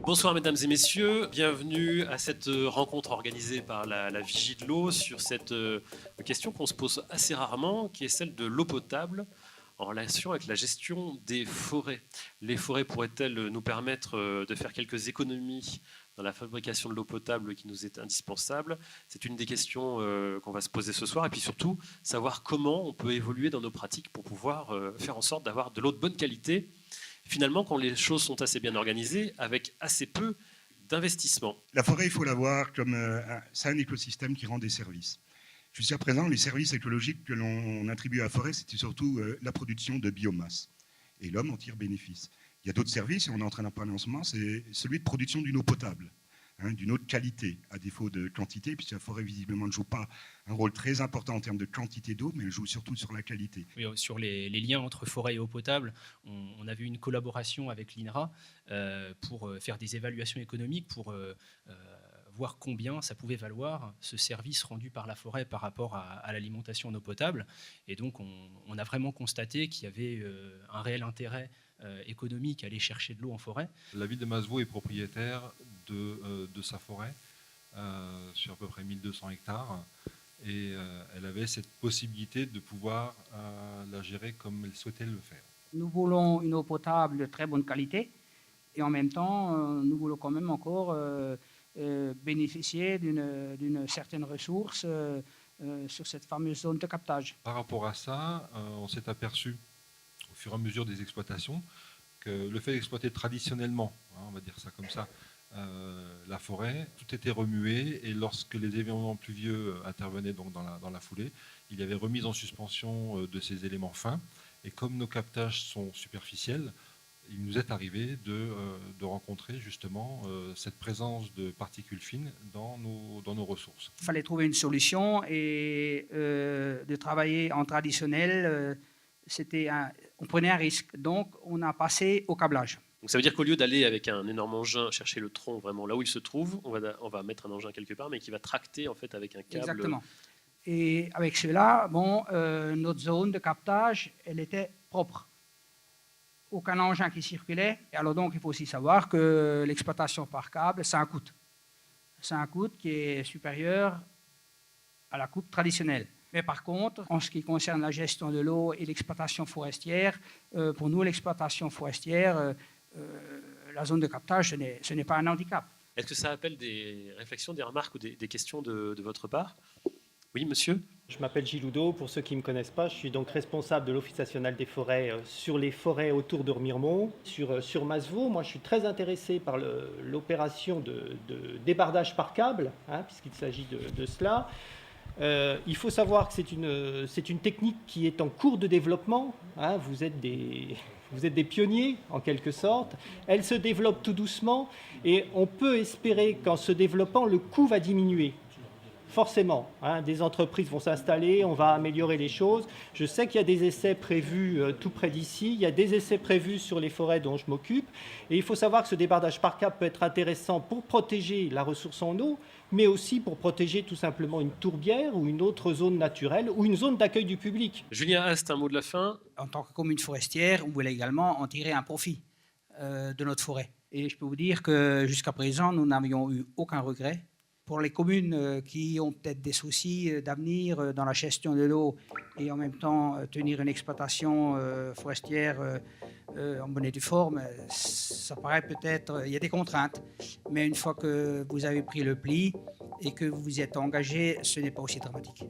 Bonsoir mesdames et messieurs, bienvenue à cette rencontre organisée par la Vigie de l'eau sur cette question qu'on se pose assez rarement, qui est celle de l'eau potable en relation avec la gestion des forêts. Les forêts pourraient-elles nous permettre de faire quelques économies dans la fabrication de l'eau potable qui nous est indispensable? C'est une des questions qu'on va se poser ce soir, et puis surtout savoir comment on peut évoluer dans nos pratiques pour pouvoir faire en sorte d'avoir de l'eau de bonne qualité, finalement quand les choses sont assez bien organisées, avec assez peu d'investissement. La forêt, il faut la voir comme c'est un écosystème qui rend des services. Jusqu'à présent, les services écologiques que l'on attribue à la forêt, c'était surtout la production de biomasse. Et l'homme en tire bénéfice. Il y a d'autres services, et on est en train d'en parler en ce moment, c'est celui de production d'une eau potable, d'une eau de qualité, à défaut de quantité, puisque la forêt, visiblement, ne joue pas un rôle très important en termes de quantité d'eau, mais elle joue surtout sur la qualité. Oui, sur les liens entre forêt et eau potable, on avait une collaboration avec l'INRA pour faire des évaluations économiques, pour voir combien ça pouvait valoir ce service rendu par la forêt par rapport à l'alimentation en eau potable. Et donc, on a vraiment constaté qu'il y avait un réel intérêt économique à aller chercher de l'eau en forêt. La ville de Masevaux est propriétaire de sa forêt sur à peu près 1200 hectares. Et elle avait cette possibilité de pouvoir la gérer comme elle souhaitait le faire. Nous voulons une eau potable de très bonne qualité et en même temps, nous voulons quand même encore bénéficier d'une certaine ressource sur cette fameuse zone de captage. Par rapport à ça, on s'est aperçu au fur et à mesure des exploitations que le fait d'exploiter traditionnellement, on va dire ça comme ça, la forêt, tout était remué, et lorsque les événements pluvieux intervenaient donc dans la foulée, il y avait remise en suspension de ces éléments fins, et comme nos captages sont superficiels, il nous est arrivé de rencontrer justement cette présence de particules fines dans nos ressources. Il fallait trouver une solution, et de travailler en traditionnel, on prenait un risque, donc on a passé au câblage. Donc ça veut dire qu'au lieu d'aller avec un énorme engin chercher le tronc vraiment là où il se trouve, on va mettre un engin quelque part, mais qui va tracter en fait avec un câble. Exactement. Et avec cela, notre zone de captage, elle était propre. Aucun engin qui circulait. Et alors donc, il faut aussi savoir que l'exploitation par câble, c'est un coût. C'est un coût qui est supérieur à la coupe traditionnelle. Mais par contre, en ce qui concerne la gestion de l'eau et l'exploitation forestière, pour nous, l'exploitation forestière, la zone de captage, ce n'est pas un handicap. Est-ce que ça appelle des réflexions, des remarques ou des questions de votre part? Oui, monsieur? Je m'appelle Gilles Oudot, pour ceux qui ne me connaissent pas, je suis donc responsable de l'Office national des forêts sur les forêts autour de Remiremont, sur Masevaux. Moi, je suis très intéressé par l'opération de débardage par câble, puisqu'il s'agit de cela. Il faut savoir que c'est une technique qui est en cours de développement. Vous êtes des pionniers, en quelque sorte. Elle se développe tout doucement, et on peut espérer qu'en se développant, le coût va diminuer. Forcément, des entreprises vont s'installer, on va améliorer les choses. Je sais qu'il y a des essais prévus tout près d'ici, il y a des essais prévus sur les forêts dont je m'occupe. Et il faut savoir que ce débardage par câble peut être intéressant pour protéger la ressource en eau, mais aussi pour protéger tout simplement une tourbière ou une autre zone naturelle ou une zone d'accueil du public. Julien Hast, un mot de la fin. En tant que commune forestière, on voulait également en tirer un profit de notre forêt. Et je peux vous dire que jusqu'à présent, nous n'avions eu aucun regret. Pour les communes qui ont peut-être des soucis d'avenir dans la gestion de l'eau et en même temps tenir une exploitation forestière en bonne et due forme, ça paraît peut-être, il y a des contraintes, mais une fois que vous avez pris le pli et que vous vous y êtes engagé, ce n'est pas aussi dramatique.